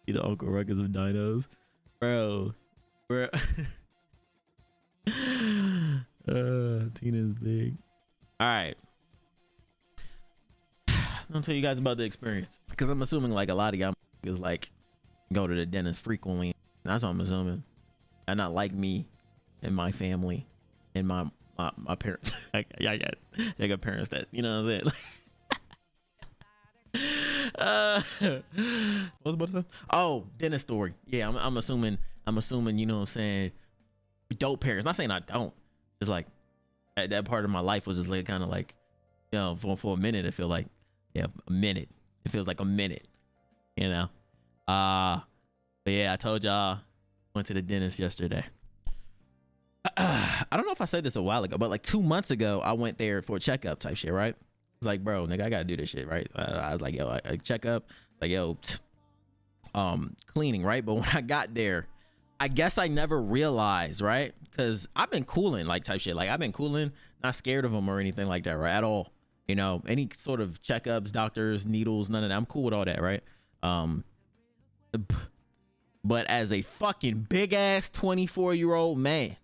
You know, Uncle Ruckus of dinos, bro. Bro. Tina's big. All right. I'll tell you guys about the experience because I'm assuming like a lot of y'all is like go to the dentist frequently. That's what I'm assuming. And not like me and my family and my parents. I got parents that, you know what I'm saying? What was about to say? Oh, dentist story. Yeah, I'm assuming, you know what I'm saying, dope parents. Not saying I don't. It's like that part of my life was just like kind of like, you know, for a minute it feel like, yeah, a minute. It feels like a minute, you know. But yeah, I told y'all went to the dentist yesterday. I don't know if I said this a while ago, but like 2 months ago, I went there for a checkup type shit, right? It's like, bro, nigga, I gotta do this shit, right? I was like, yo, I check up, like, yo, cleaning, right? But when I got there, I guess I never realized, right? Because I've been cooling, like type shit. Like I've been cooling, not scared of them or anything like that, right? At all. You know, any sort of checkups, doctors, needles, none of that. I'm cool with all that, right? But as a fucking big ass 24-year-old man,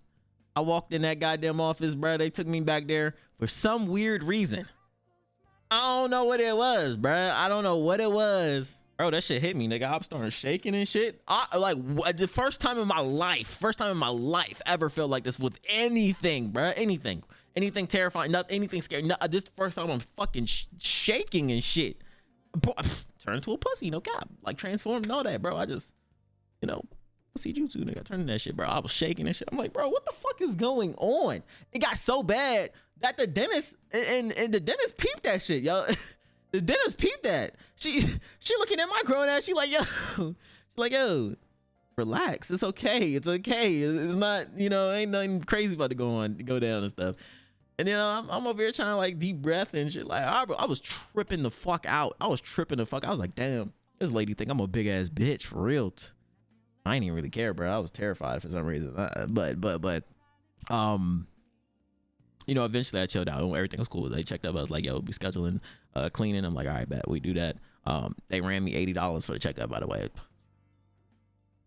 I walked in that goddamn office, bro. They took me back there for some weird reason. I don't know what it was, bro. I don't know what it was. Bro, that shit hit me, nigga. I'm starting shaking and shit. The first time in my life ever felt like this with anything, bro. Anything terrifying, nothing, anything scary. No, this is the first time I'm fucking shaking and shit. Bro, turn into a pussy, no cap. Like transformed and all that, bro. I just, you know, pussy jutsu, nigga. Turn that shit, bro. I was shaking and shit. I'm like, bro, what the fuck is going on? It got so bad that the dentist and the dentist peeped that shit, yo. The dentist peeped that. She looking at my grown ass. She like, yo, relax. It's okay. It's okay. It's not, you know, ain't nothing crazy about to go down and stuff. And you know, I'm over here trying to like deep breath and shit. Like, I was tripping the fuck out. I was like, damn, this lady think I'm a big ass bitch for real. I ain't even really care, bro. I was terrified for some reason. But you know, eventually I chilled out. Everything was cool. They checked up. I was like, yo, be scheduling cleaning. I'm like, all right, bet we do that. They ran me $80 for the checkup, by the way.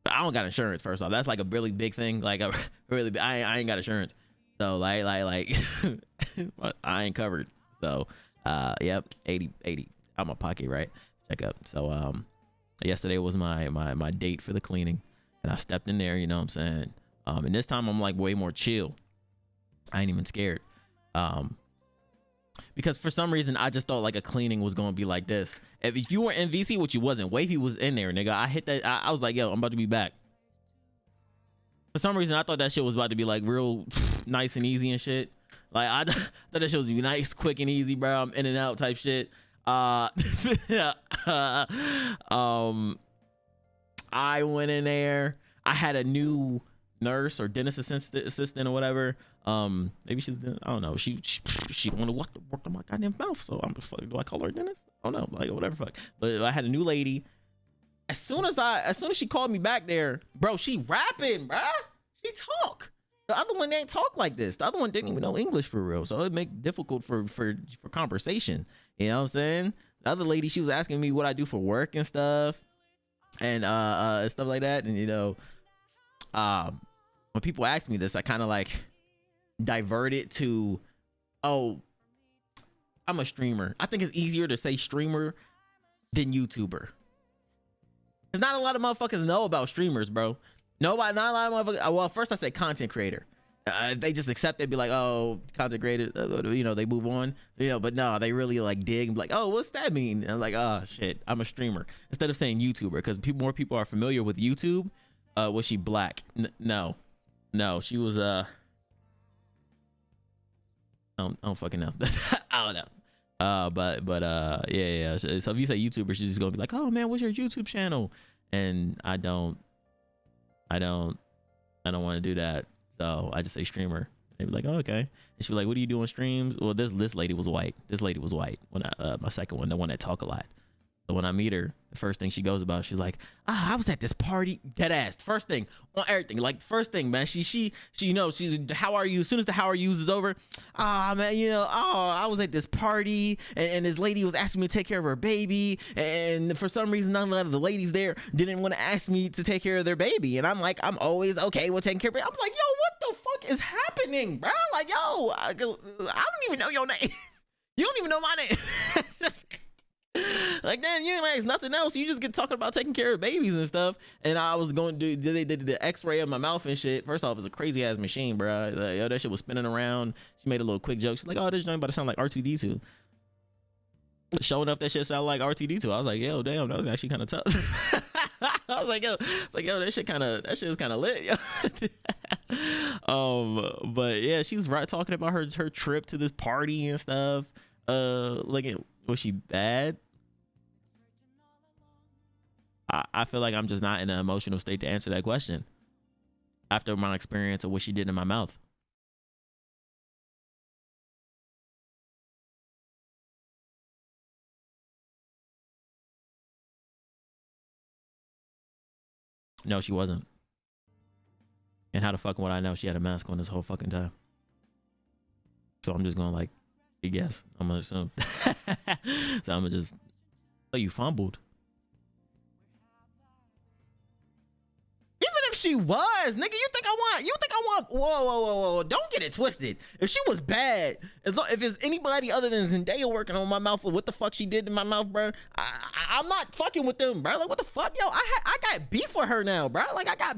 I don't got insurance, first off. That's like a really big thing. Like I ain't got insurance. So like I ain't covered. So yep, 80 out my pocket, right? Checkup. So yesterday was my date for the cleaning, and I stepped in there, you know what I'm saying? And this time I'm like way more chill. I ain't even scared. Because for some reason I just thought like a cleaning was gonna be like this. If you were in VC, which you wasn't, Wavy was in there, nigga. I hit that. I was like, yo, I'm about to be back. For some reason I thought that shit was about to be like real nice and easy and shit. Like I thought that shit was gonna be nice, quick and easy, bro. I'm in and out type shit. I went in there. I had a new nurse or dentist assistant or whatever. Maybe she's, I don't know. She want to work on my goddamn mouth. So I'm just like, do I call her a dentist? I don't know, like whatever, fuck. But I had a new lady. As soon as she called me back there, bro, she rapping, bro. She talk. The other one ain't talk like this. The other one didn't even know English for real, so it make it difficult for conversation. You know what I'm saying? The other lady, she was asking me what I do for work and stuff, and stuff like that. And you know, when people ask me this, I kind of like divert it to, oh, I'm a streamer. I think it's easier to say streamer than YouTuber. Cause not a lot of motherfuckers know about streamers, bro. Nobody, not a lot of motherfuckers. Well, first I said content creator. They just accept it, be like, oh, content creator, you know, they move on. You know, but no, they really like dig and be like, oh, what's that mean? And I'm like, oh shit, I'm a streamer. Instead of saying YouTuber, because more people are familiar with YouTube. Was she black? No, she was I don't fucking know. I don't know. But yeah. So if you say YouTuber, she's just gonna be like, oh man, what's your YouTube channel? And I don't want to do that. So I just say streamer. They'd be like, oh, okay. And she'd be like, what do you do on streams? Well, this lady was white. This lady was white. When my second one, the one that talk a lot. So when I meet her, the first thing she goes about, she's like, I was at this party, dead ass. First thing on everything, like first thing, man. She, you know, she's how are you? As soon as the how are yous is over, man, you know, I was at this party and this lady was asking me to take care of her baby, and for some reason, none of the ladies there didn't want to ask me to take care of their baby, and I'm like, I'm always okay with taking care of it. I'm like, yo, what the fuck is happening, bro? Like, yo, I don't even know your name. You don't even know my name. Like, damn, you ain't like nothing else. You just get talking about taking care of babies and stuff. And I was going to do, they did the x-ray of my mouth and shit. First off, it's a crazy ass machine, bro. Like, yo, that shit was spinning around. She made a little quick joke. She's like, oh, this joint about to sound like R2D2. Showing up that shit sound like R2D2. I was like, yo, damn, that was actually kind of tough. I was like, yo, that shit was kind of lit, yo. But yeah, she's talking about her trip to this party and stuff. Like, was she bad? I feel like I'm just not in an emotional state to answer that question after my experience of what she did in my mouth. No, she wasn't. And how the fuck would I know she had a mask on this whole fucking time? So I'm just gonna like, guess. I'm gonna assume. So I'm gonna just, oh, you fumbled. If she was, nigga, you think I want, whoa, don't get it twisted. If she was bad, if it's anybody other than Zendaya working on my mouth or what the fuck she did in my mouth, bro, I'm not fucking with them, bro. Like, what the fuck, yo, I got beef with her now, bro. Like, I got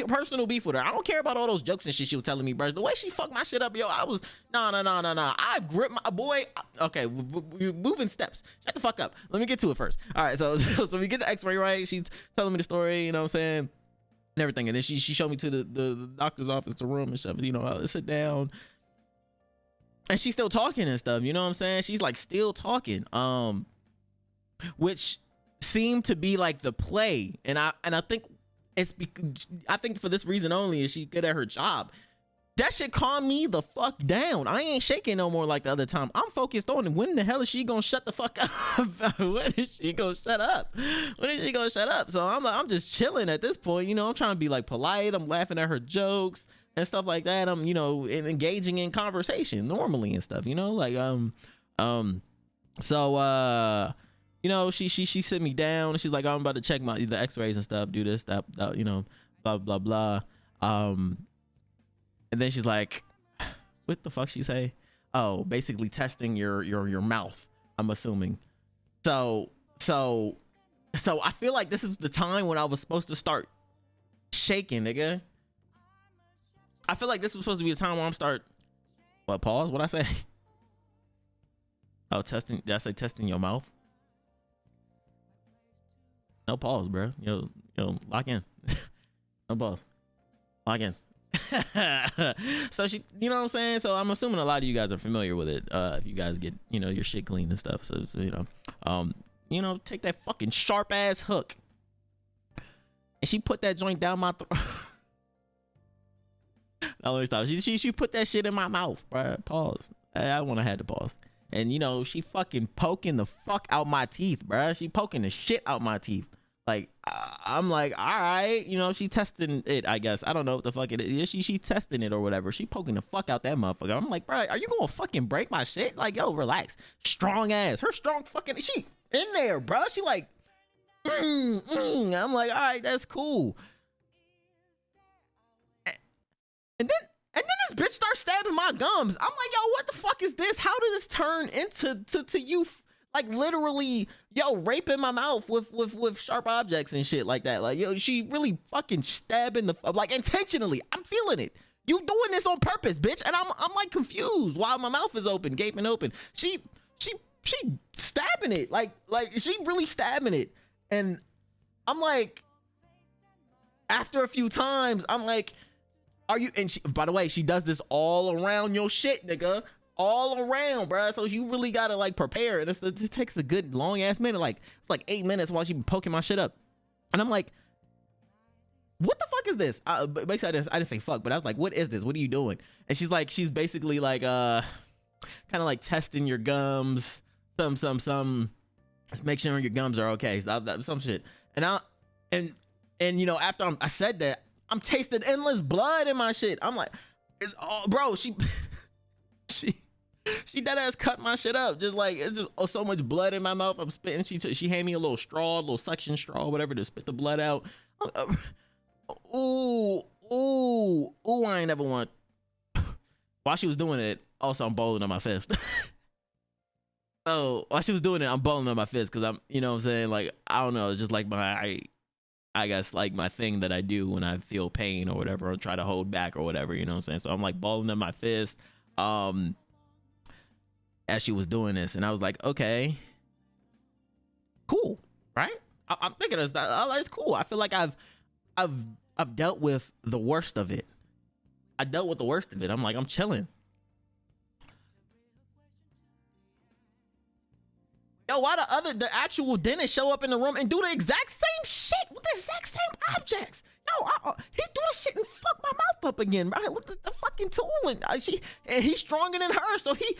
personal beef with her. I don't care about all those jokes and shit she was telling me, bro. The way she fucked my shit up, yo, I was, no. I gripped my boy. Okay, we're moving steps. Shut the fuck up. Let me get to it first. All right, so we get the x-ray, right? She's telling me the story, you know what I'm saying? And everything, and then she showed me to the doctor's office, the room and stuff. You know, I sit down, and she's still talking and stuff. You know what I'm saying? She's like still talking, which seemed to be like the play, and I think it's because I think for this reason only is she good at her job. That shit calmed me the fuck down. I ain't shaking no more like the other time. I'm focused on when the hell is she gonna shut the fuck up? When is she gonna shut up? When is she gonna shut up? So I'm just chilling at this point. You know, I'm trying to be like polite. I'm laughing at her jokes and stuff like that. I'm, you know, engaging in conversation normally and stuff. You know, like so you know, she sit me down and she's like, oh, I'm about to check the X-rays and stuff. Do this, that, you know, blah blah blah. And then she's like, what the fuck she say? Oh, basically testing your mouth, I'm assuming. So I feel like this is the time when I was supposed to start shaking, nigga. I feel like this was supposed to be the time where I'm start, what, pause? What'd I say? Oh, testing, did I say testing your mouth? No pause, bro. Yo, lock in. No pause. Lock in. So she, you know what I'm saying? So I'm assuming a lot of you guys are familiar with it. If you guys get, you know, your shit clean and stuff. So you know, take that fucking sharp ass hook. And she put that joint down my throat. No, let me stop. She put that shit in my mouth, bro. Pause. I wanna have to pause. And you know, she fucking poking the fuck out my teeth, bro. She poking the shit out my teeth. Like, I'm like, all right, you know, she testing it, I guess. I don't know what the fuck it is. She testing it or whatever. She poking the fuck out that motherfucker. I'm like, bro, are you gonna fucking break my shit? Like, yo, relax. Strong ass. Her strong fucking, she in there, bro. She like, I'm like, all right, that's cool. And then this bitch starts stabbing my gums. I'm like, yo, what the fuck is this? How did this turn into you? Like literally, yo, raping my mouth with sharp objects and shit like that. Like, yo, she really fucking stabbing the, like, intentionally. I'm feeling it. You doing this on purpose, bitch. And I'm like confused while my mouth is open, gaping open. She stabbing it. Like she really stabbing it. And I'm like, after a few times, I'm like, are you, and she, by the way, she does this all around your shit, nigga. All around, bro. So you really gotta like prepare. And it takes a good long ass minute, like 8 minutes while she poking my shit up. And I'm like, what the fuck is this? Basically, I didn't say fuck, but I was like, what is this? What are you doing? And she's like, she's basically like, kind of like testing your gums, some Let's make sure your gums are okay. So some shit. And you know, after I said that, I'm tasting endless blood in my shit. I'm like, it's all, bro. She dead ass cut my shit up. Just like, it's just so much blood in my mouth. I'm spitting. She handed me a little straw, a little suction straw, whatever, to spit the blood out. Ooh, I ain't never want. While she was doing it, also I'm bowling on my fist. So while she was doing it, I'm bowling on my fist because I'm, you know what I'm saying? Like, I don't know. It's just like I guess like my thing that I do when I feel pain or whatever, or try to hold back or whatever, you know what I'm saying? So I'm like balling in my fist as she was doing this, and I was like, okay, cool, right? I'm thinking it's cool. I feel like I've dealt with the worst of it. I dealt with the worst of it. I'm like, I'm chilling. Yo, why the actual dentist show up in the room and do the exact same shit with the exact same objects? Yo, he do the shit and fuck my mouth up again, right? With the fucking tool, and he's stronger than her, so he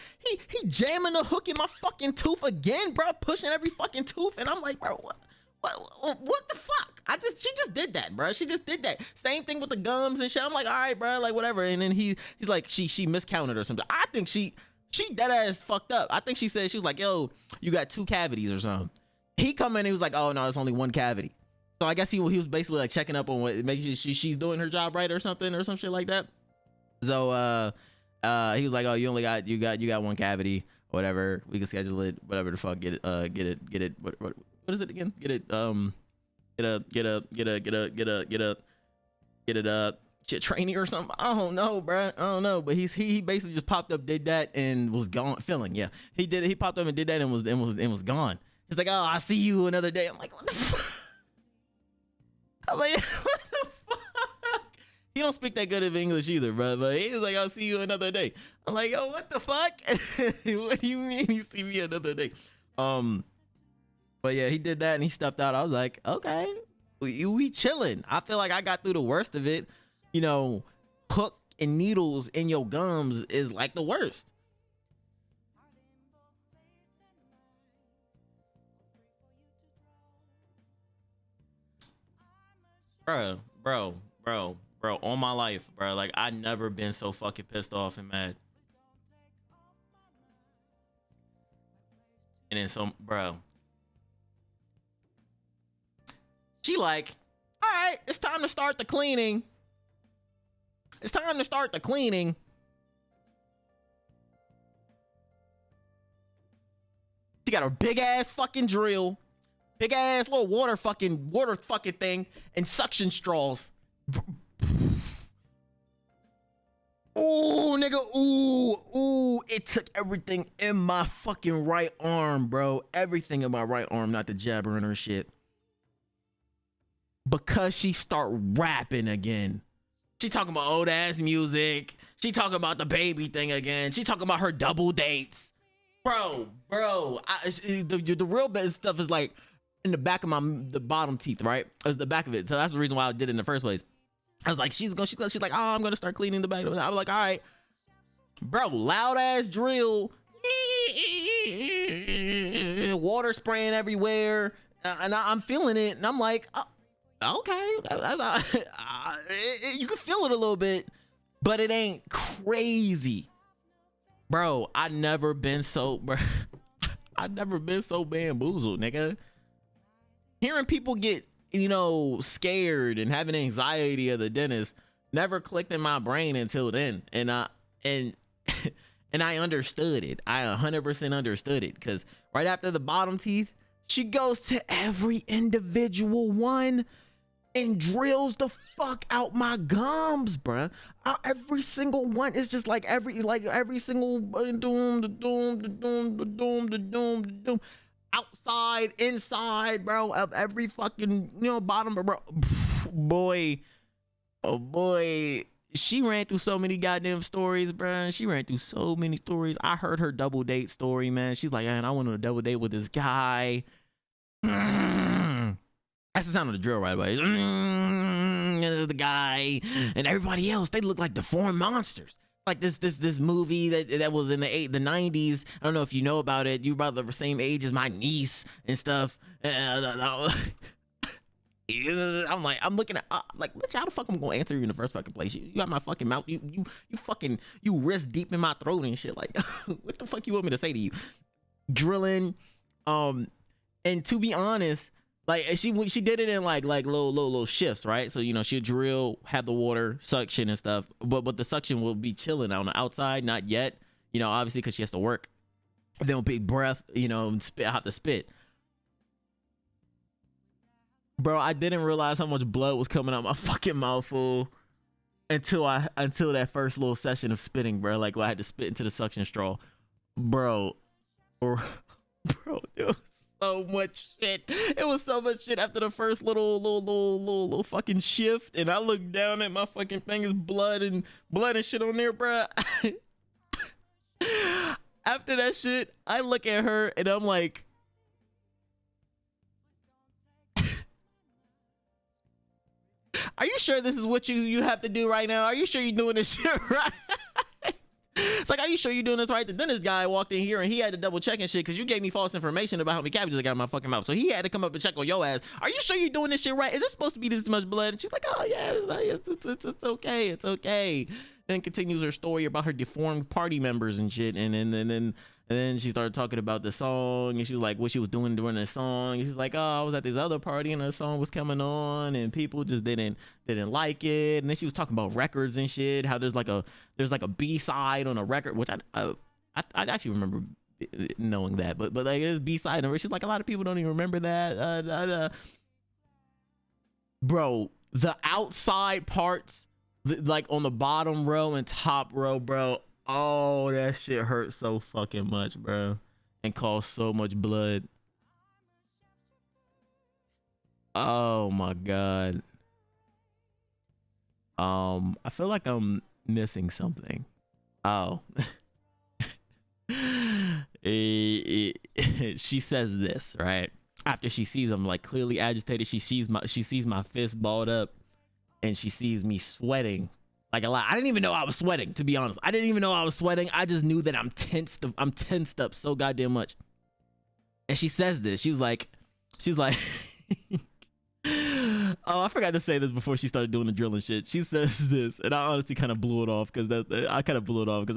jamming the hook in my fucking tooth again, bro, pushing every fucking tooth, and I'm like, bro, what the fuck? She just did that, bro. She just did that. Same thing with the gums and shit. I'm like, all right, bro, like whatever. And then he's like, she miscounted or something. I think she dead ass fucked up. I think she said, she was like, yo, you got 2 cavities or something. He come in, he was like, oh no, it's only 1 cavity. So I guess he was basically like checking up on what, making sure she's doing her job right or something, or some shit like that. So he was like, oh, you got 1 cavity, whatever. We can schedule it, whatever the fuck. Get it. What is it again? Get it shit training or something. I don't know, bro. I don't know, but he basically just popped up, did that, and was gone. Feeling, yeah, he did it. He popped up and did that and was gone. He's like, oh, I'll see you another day. I'm like, what the fuck? I'm like, what the fuck? He don't speak that good of English either, bro. But he's like, I'll see you another day. I'm like, yo, what the fuck? What do you mean you see me another day? But yeah, he did that and he stepped out. I was like, okay, we chilling. I feel like I got through the worst of it. You know, hook and needles in your gums is like the worst. Bro, on my life, bro. Like, I never been so fucking pissed off and mad. And then some, bro. She like, all right, it's time to start the cleaning. It's time to start the cleaning. She got her big ass fucking drill, big ass little water fucking thing, and suction straws. Ooh, nigga, ooh, it took everything in my fucking right arm, bro. Everything in my right arm, not the jabbering or shit. Because she start rapping again. She talking about old ass music. She talking about the baby thing again. She talking about her double dates. Bro, the real bad stuff is like in the back of the bottom teeth, right? It's the back of it. So that's the reason why I did it in the first place. I was like, she's like, oh, I'm gonna start cleaning the back. I was like, all right, bro, loud ass drill, water spraying everywhere, and I'm feeling it, and I'm like, oh, okay, you can feel it a little bit, but it ain't crazy, bro. I never been so bamboozled, nigga. Hearing people get, you know, scared and having anxiety of the dentist never clicked in my brain until then, and I understood it. I 100% understood it, because right after the bottom teeth, she goes to every individual one and drills the fuck out my gums, bruh. Every single one. It's just like every single doom, outside, inside, bro, of every fucking, you know, bottom, bro. Boy, oh boy, she ran through so many goddamn stories, bro. She ran through so many stories. I heard her double date story, man. She's like, man, I went on a double date with this guy. That's the sound of the drill right away. The guy and everybody else, they look like deformed monsters. like this movie that was in the 90s. I don't know if you know about it. You about the same age as my niece and stuff. I'm like, I'm looking at like, bitch, how the fuck I'm gonna answer you in the first fucking place? You got my fucking mouth, you fucking, you wrist deep in my throat and shit. Like, what the fuck you want me to say to you? Drilling, and to be honest, like she did it in like little shifts, right? So you know, she'll drill, have the water, suction and stuff, but the suction will be chilling on the outside, not yet, you know, obviously because she has to work. Then it'll be breath, you know, and spit out the spit. Bro, I didn't realize how much blood was coming out my fucking mouth, fool, until that first little session of spitting, bro. Like, I had to spit into the suction straw, bro. It was so much shit. It was so much shit after the first little fucking shift, and I looked down at my fucking thing, is blood and shit on there, bro. After that shit, I look at her and I'm like, are you sure this is what you have to do right now? Are you sure you're doing this shit right? It's like, are you sure you're doing this right? Then this guy walked in here and he had to double check and shit because you gave me false information about how many cabbages I got in my fucking mouth. So he had to come up and check on your ass. Are you sure you're doing this shit right? Is it supposed to be this much blood? And she's like, oh yeah, it's okay, it's okay. Then continues her story about her deformed party members and shit, and then she started talking about the song, and she was like, what she was doing during the song. And she's like, oh, I was at this other party and the song was coming on and people just didn't like it. And then she was talking about records and shit, how there's like a B-side on a record, which I actually remember knowing that, but like there's B-side, and she's like, a lot of people don't even remember that. Bro, the outside parts, like on the bottom row and top row, bro. Oh, that shit hurt so fucking much, bro, and caused so much blood. Oh my god. I feel like I'm missing something. Oh. She says this, right? After she sees I'm like clearly agitated, she sees my fist balled up, and she sees me sweating like a lot. I didn't even know I was sweating, to be honest. I didn't even know I was sweating. I just knew that I'm tensed up so goddamn much. And she says this. She's like, oh, I forgot to say this before she started doing the drilling shit. She says this, and I honestly kind of blew it off because I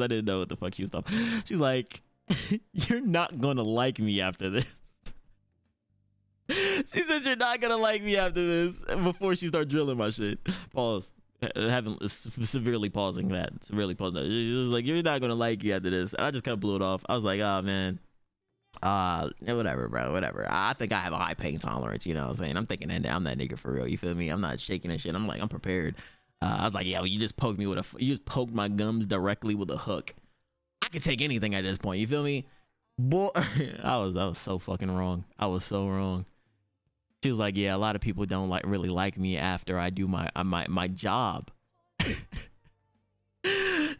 didn't know what the fuck she was talking. She's like, you're not gonna like me after this. She said you're not gonna like me after this before she started drilling my shit. Pause. Severely pausing that. She was like, you're not gonna like me after this. And I just kind of blew it off. I was like, oh man, whatever, bro, whatever. I think I have a high pain tolerance, you know what I'm saying? I'm thinking that I'm that nigga for real, you feel me? I'm not shaking and shit. I'm like, I'm prepared. I was like, yeah, well, you just poked my gums directly with a hook. I could take anything at this point, you feel me? Boy, I was so fucking wrong. I was so wrong. She was like, yeah, a lot of people don't really like me after I do my job.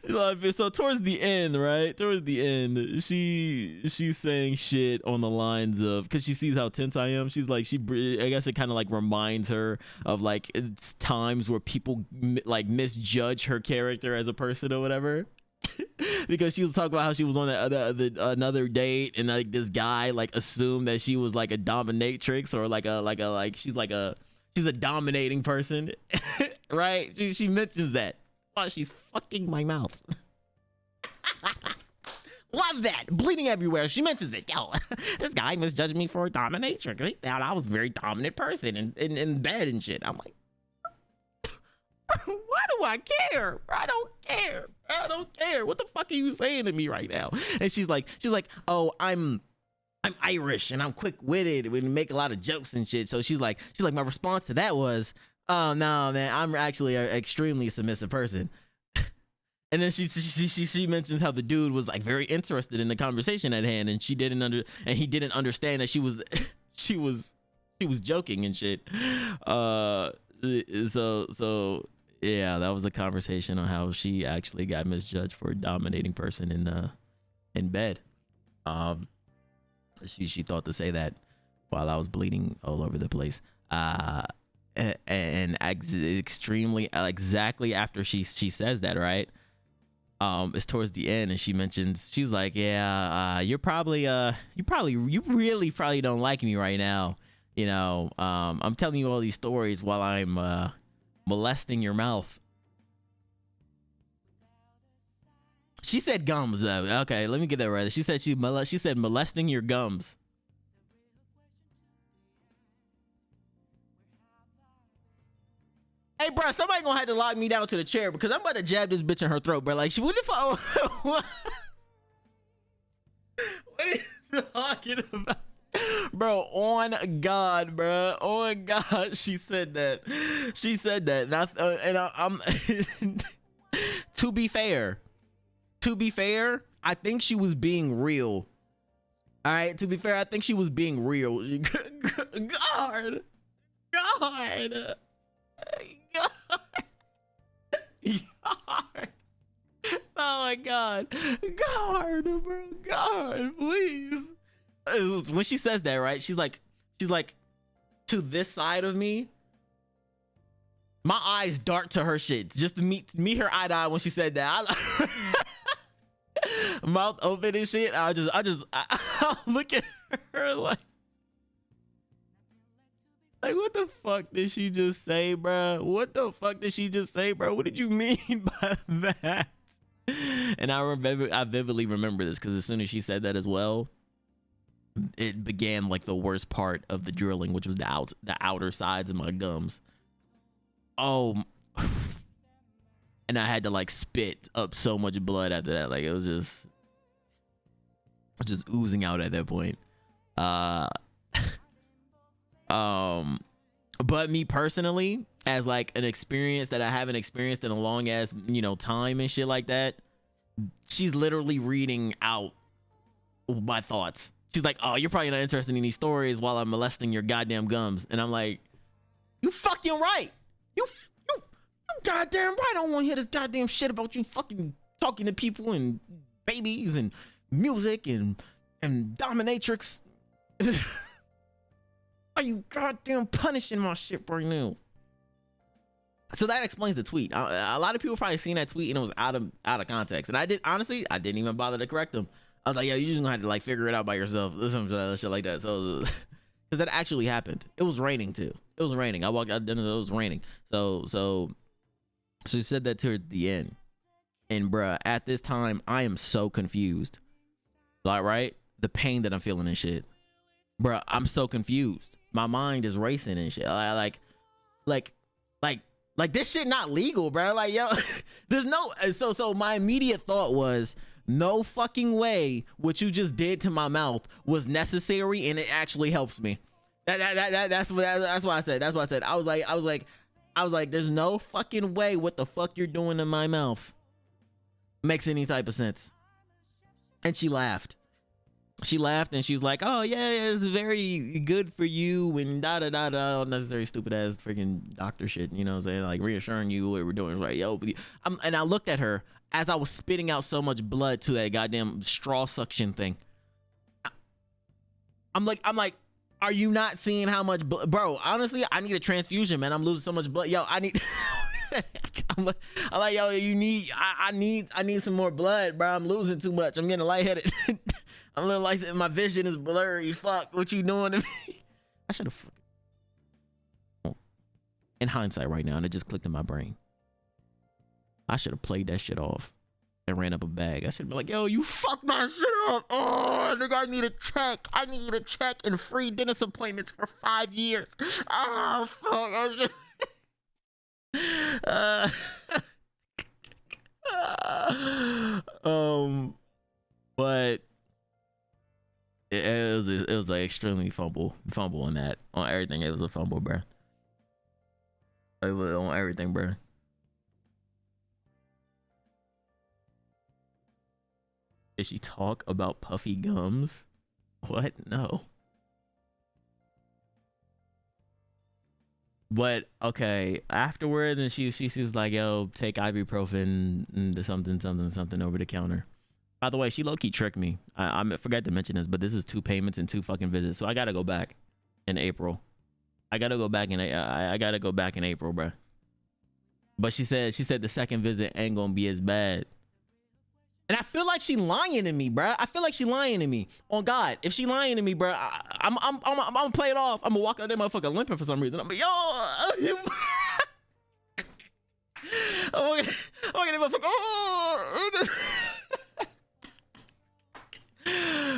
So towards the end, right? Towards the end, she's saying shit on the lines of, because she sees how tense I am. She's like, I guess it kind of like reminds her of like it's times where people like misjudge her character as a person or whatever. Because she was talking about how she was on another date, and like this guy like assumed that she was like a dominatrix, or she's a dominating person. Right? She mentions that. Oh, she's fucking my mouth. Love that. Bleeding everywhere. She mentions it. Yo, this guy misjudged me for a dominatrix. He thought I was a very dominant person in bed and shit. I'm like, why do I care? I don't care. What the fuck are you saying to me right now? And she's like, oh, I'm Irish and I'm quick-witted. We make a lot of jokes and shit. So she's like, my response to that was, oh no, man, I'm actually an extremely submissive person. And then she mentions how the dude was like very interested in the conversation at hand, and he didn't understand that she was joking and shit. So yeah, that was a conversation on how she actually got misjudged for a dominating person in bed. She thought to say that while I was bleeding all over the place. And extremely exactly after she says that, right? It's towards the end, and she mentions, she's like, yeah, you really probably don't like me right now. You know, I'm telling you all these stories while I'm molesting your mouth. She said gums though. Okay, let me get that right. She said she said molesting your gums. Hey, bro, somebody gonna have to lock me down to the chair because I'm about to jab this bitch in her throat, bro. Like, what if I? What is she talking about? Bro, on God, bro, on God, she said that. She said that, and I'm. To be fair, I think she was being real. All right, to be fair, I think she was being real. God. God. Oh my God. God, bro. God, please. When she says that, right? She's like, to this side of me. My eyes dart to her shit just to meet her eye to eye when she said that. Mouth open and shit. I look at her like what the fuck did she just say, bro? What the fuck did she just say, bro? What did you mean by that? And I vividly remember this because as soon as she said that as well, it began like the worst part of the drilling, which was the outer sides of my gums. Oh, and I had to like spit up so much blood after that. Like it was just oozing out at that point. But me personally, as like an experience that I haven't experienced in a long ass, time and shit like that, she's literally reading out my thoughts. She's like, oh, you're probably not interested in these stories while I'm molesting your goddamn gums. And I'm like, you fucking right. You goddamn right. I don't want to hear this goddamn shit about you fucking talking to people and babies and music and dominatrix. Are you goddamn punishing my shit right now? So that explains the tweet. A lot of people probably seen that tweet and it was out of context. And I didn't even bother to correct them. I was like, yo, you just gonna have to like figure it out by yourself. Listen to that shit like that. So, because that actually happened. It was raining too. It was raining. I walked out and it was raining. So she said that to her at the end. And bruh, at this time, I am so confused. Like, right? The pain that I'm feeling and shit. Bruh, I'm so confused. My mind is racing and shit. Like this shit not legal, bro. Like, yo, there's no. So my immediate thought was, no fucking way what you just did to my mouth was necessary, and it actually helps me. That's what I said. That's what I said. I was like, there's no fucking way what the fuck you're doing to my mouth makes any type of sense. And she laughed. She laughed and she was like, oh yeah, it's very good for you and da unnecessary stupid ass freaking doctor shit, you know what I'm saying? Like reassuring you what we're doing is right. Yo, and I looked at her as I was spitting out so much blood to that goddamn straw suction thing. I'm like, are you not seeing how much blood? Bro, honestly, I need a transfusion, man. I'm losing so much blood. Yo, I need I'm like, yo, I need some more blood, bro. I'm losing too much. I'm getting lightheaded. I'm a little lightheaded. My vision is blurry. Fuck, what you doing to me? I should have in hindsight right now, and it just clicked in my brain. I should have played that shit off and ran up a bag. I should be like, yo, you fucked my shit up. Oh, nigga, I need a check. I need a check and free dentist appointments for 5 years. Oh, fuck. But it was like extremely fumble on that, on everything. It was a fumble, bro. It was on everything, bro. Did she talk about puffy gums? What? No. But okay, afterwards, and she's like, yo, take ibuprofen and something over the counter. By the way, she low-key tricked me. I forgot to mention this, but this is 2 payments and 2 fucking visits, so I gotta go back in April. I gotta go back in April, bro. But she said the second visit ain't gonna be as bad. And I feel like she lying to me, bro. I feel like she lying to me. On God, if she lying to me, bro, I'm gonna play it off. I'm gonna walk out there, motherfucker, limping for some reason. I'm like, yo, I'm walking that motherfucker. Oh.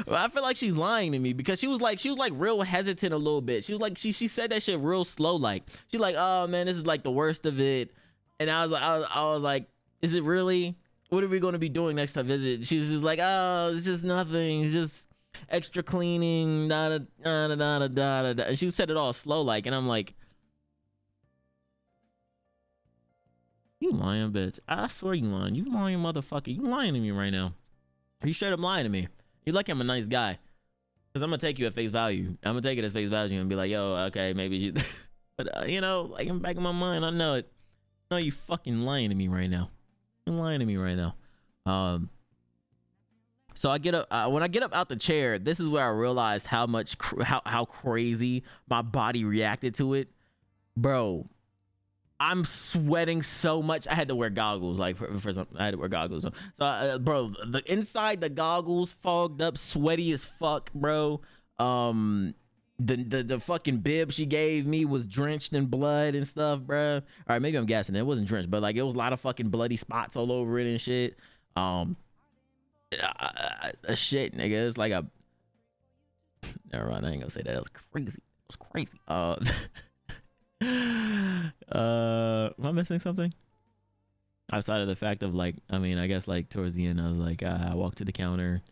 I feel like she's lying to me because she was like real hesitant a little bit. She was like she said that shit real slow. Like she's like, oh man, this is like the worst of it. And I was like, is it really? What are we going to be doing next time visit? She was just like, oh, it's just nothing. It's just extra cleaning. Da da da da da da da. And she said it all slow like, and I'm like, you lying bitch. I swear you lying. You lying motherfucker. You lying to me right now. You straight up lying to me. You like I'm a nice guy. Cause I'm gonna take you at face value. I'm gonna take it as face value and be like, yo, okay, maybe you. But you know, like in the back of my mind, I know it. No, you fucking lying to me right now. You're lying to me right now. So I get up when I get up out the chair. This is where I realized how much how crazy my body reacted to it, bro. I'm sweating so much. I had to wear goggles, like for some. I had to wear goggles. So, bro, the inside the goggles fogged up, sweaty as fuck, bro. The fucking bib she gave me was drenched in blood and stuff, bro. All right, maybe I'm guessing it wasn't drenched, but like it was a lot of fucking bloody spots all over it and shit. Shit, nigga, it's like a. Never mind, I ain't gonna say that. That was crazy. It was crazy. Am I missing something? Outside of the fact of like, I mean, I guess like towards the end, I was like, I walked to the counter,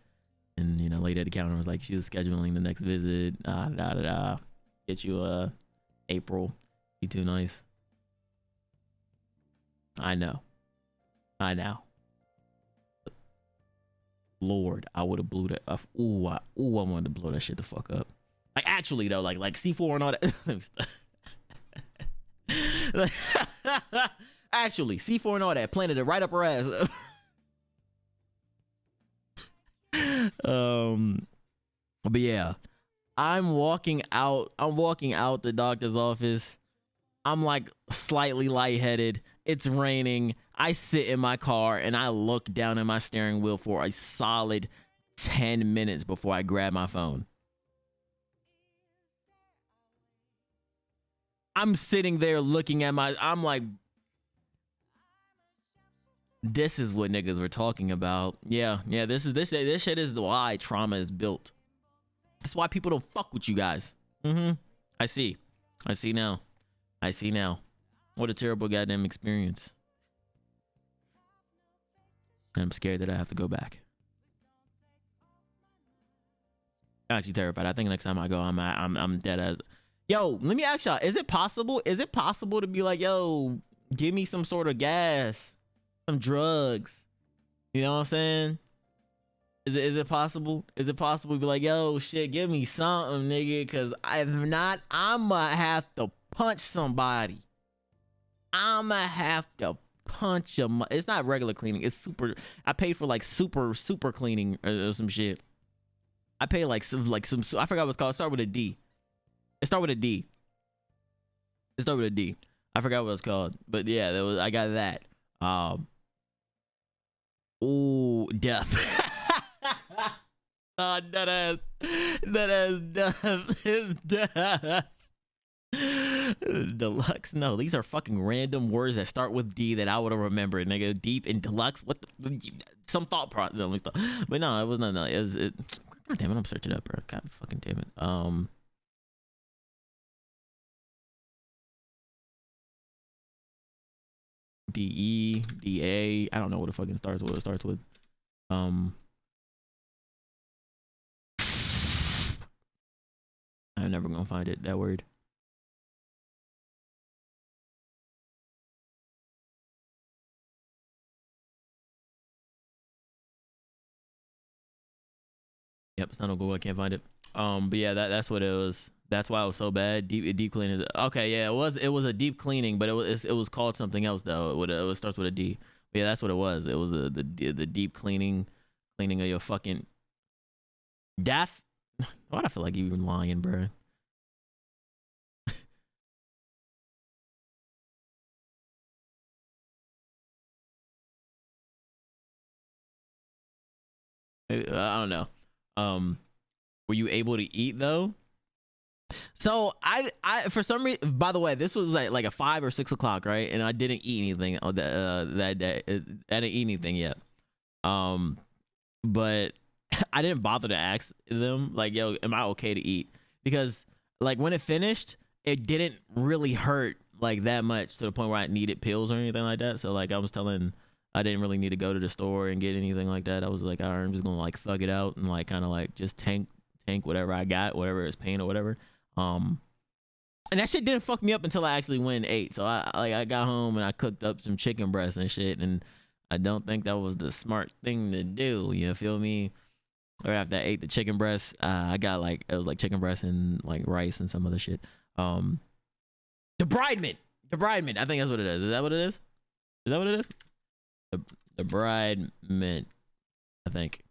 and you know, lady at the counter was like, she was scheduling the next visit. Get you April. Be too nice. I know. Lord, I would have blew that. I wanted to blow that shit the fuck up. Like actually though, like C4 and all that. Actually, C4 and all that planted it right up her ass. But yeah, I'm walking out the doctor's office. I'm like slightly lightheaded. It's raining. I sit in my car and I look down at my steering wheel for a solid 10 minutes before I grab my phone. I'm sitting there looking at I'm like, this is what niggas were talking about. Yeah, this shit is why trauma is built. That's why people don't fuck with you guys. I see now. What a terrible goddamn experience. And I'm scared that I have to go back. I'm actually terrified. I think next time I go, I'm dead as. Yo, let me ask y'all: Is it possible to be like, yo, give me some sort of gas, some drugs? You know what I'm saying? Is it possible? Is it possible to be like, yo, shit, give me something, nigga? Cause if not, I'ma have to punch somebody. I'ma have to punch them. It's not regular cleaning. It's super. I paid for like super cleaning or some shit. I pay like some. I forgot what it's called. It start with a D. I forgot what it's called. But yeah, I got that. Ooh, death. That ass death is death. Deluxe. No, these are fucking random words that start with D that I would have remembered, nigga. Deep and deluxe. What the? Some thought process. But no, it was not. No, it was. God damn it! I'm searching up, bro. God fucking damn it. DE. I don't know what it fucking starts with. What it starts with. I'm never gonna find it. That word. Yep, it's not on Google. I can't find it. But yeah, that's what it was. That's why it was so bad. Deep cleaning. Okay, yeah, it was a deep cleaning, but it was called something else though. It starts with a D. But yeah, that's what it was. It was the deep cleaning of your fucking death. Why do I feel like you even lying, bro? I don't know. Were you able to eat though? So I for some reason, by the way, this was like a 5 or 6 o'clock, right? And I didn't eat anything that day. I didn't eat anything yet. Um, but I didn't bother to ask them like, "Yo, am I okay to eat?" Because like when it finished, it didn't really hurt like that much to the point where I needed pills or anything like that. So like I didn't really need to go to the store and get anything like that. I was like, all right, I'm just gonna like thug it out and like kind of like just tank whatever I got, whatever is pain or whatever. Um, and that shit didn't fuck me up until I actually went and ate. So I got home and I cooked up some chicken breasts and shit, and I don't think that was the smart thing to do. You feel me? Or after I ate the chicken breast, I got like it was like chicken breast and like rice and some other shit. Um, debridement. I think that's what it is. Is that what it is? Is that what it is? The bride mint. I think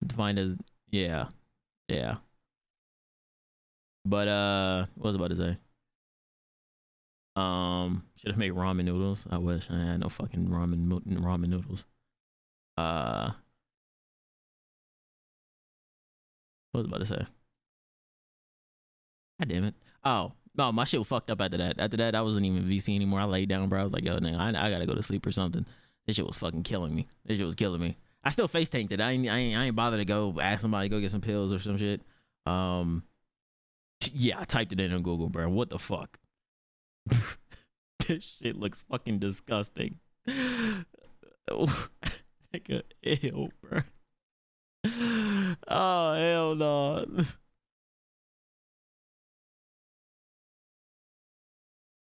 defined as yeah, yeah. But what was I about to say? Should have made ramen noodles. I wish I had no fucking ramen noodles. Uh, what was I about to say? God damn it. Oh no, my shit was fucked up after that. After that, I wasn't even VC anymore. I laid down, bro. I was like, yo, nigga, I gotta go to sleep or something. This shit was fucking killing me. This shit was killing me. I still face tanked it. I ain't bothered to go ask somebody to go get some pills or some shit. Um, yeah, I typed it in on Google, bro. What the fuck? This shit looks fucking disgusting. Nigga, ew, bro. Oh hell no.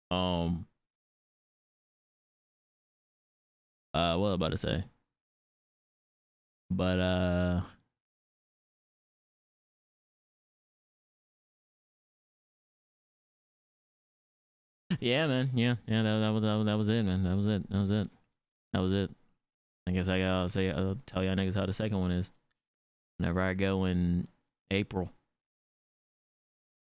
Um, what was I about to say? But yeah, man. Yeah. That was it, man. That was it. That was it. That was it. I guess I'll tell y'all niggas how the second one is. Whenever I go in April.